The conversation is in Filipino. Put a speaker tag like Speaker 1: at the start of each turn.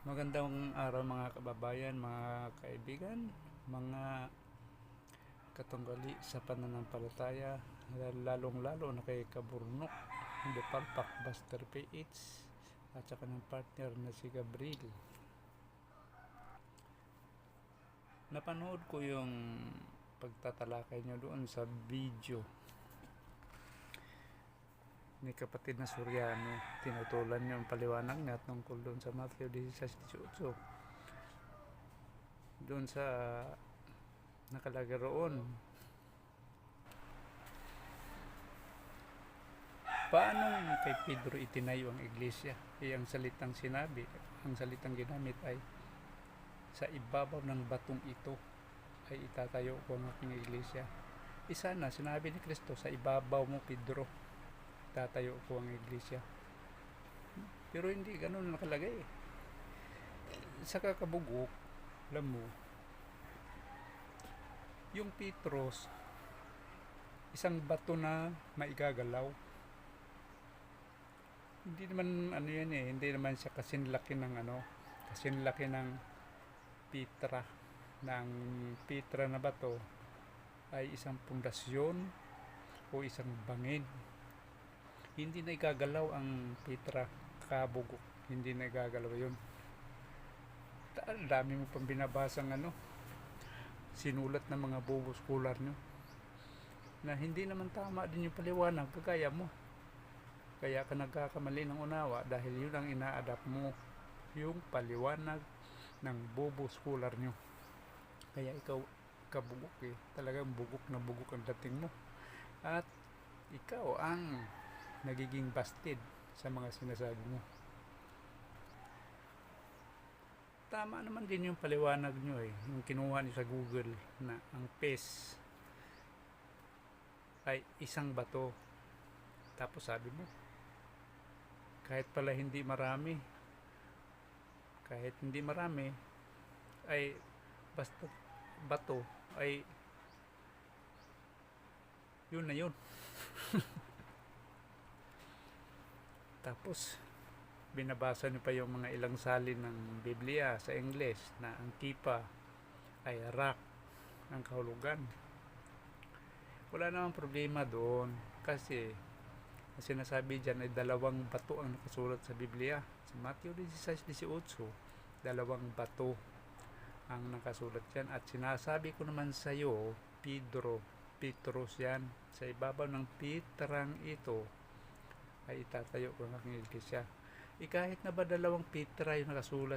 Speaker 1: Magandang araw mga kababayan, mga kaibigan, mga katunggali sa pananampalataya, lalong-lalo na kay Kaburnok, Depalpak, Buster PH, at saka ng partner na si Gabriel. Napanood ko yung pagtatalakay nyo doon sa video ni kapatid na Suryano. Tinutulan niyo ang paliwanag niya tungkol doon sa Matthew 16:18. Doon sa nakalagay roon, paano kay Pedro itinayo ang iglesia? Ang salitang sinabi, ang salitang ginamit ay sa ibabaw ng batong ito ay itatayo ko ang aking iglesia. Isa na sinabi ni Kristo, sa ibabaw mo Pedro tatayo ko ang iglesia. Pero hindi ganun nakalagay. Sa kakabugok, alam mo, yung Petros, isang bato na maigagalaw. Hindi naman ano yan hindi naman siya kasinlaki ng Petra. Ng Petra na bato ay isang pundasyon o isang bangin. Hindi na igagalaw ang Petra kabugok. Hindi na igagalaw yun. Dami mo pang binabasang sinulat ng mga bobo scholar nyo na hindi naman tama din yung paliwanag kagaya mo. Kaya ka nagkakamali ng unawa dahil yun ang ina-adapt mo, yung paliwanag ng bobo scholar nyo. Kaya ikaw kabugok talagang bugok na bugok ang dating mo, at ikaw ang nagiging busted sa mga sinasabi mo. Tama naman din yung paliwanag nyo yung kinuha nyo sa Google, na ang PES ay isang bato. Tapos sabi mo, kahit hindi marami ay basta bato ay yun na yun. Tapos binabasa niyo pa yung mga ilang salin ng Biblia sa English na ang kipa ay rock, ang kahulugan. Wala namang problema doon kasi ang sinasabi dyan ay dalawang bato ang nakasulat sa Biblia. Sa Matthew 16:18, dalawang bato ang nakasulat dyan. At sinasabi ko naman sa iyo, Petros yan. Sa ibabaw ng Petrang ito ay itatayo ko ng aking iglesia. Kahit na ba dalawang Petra yung nakasulat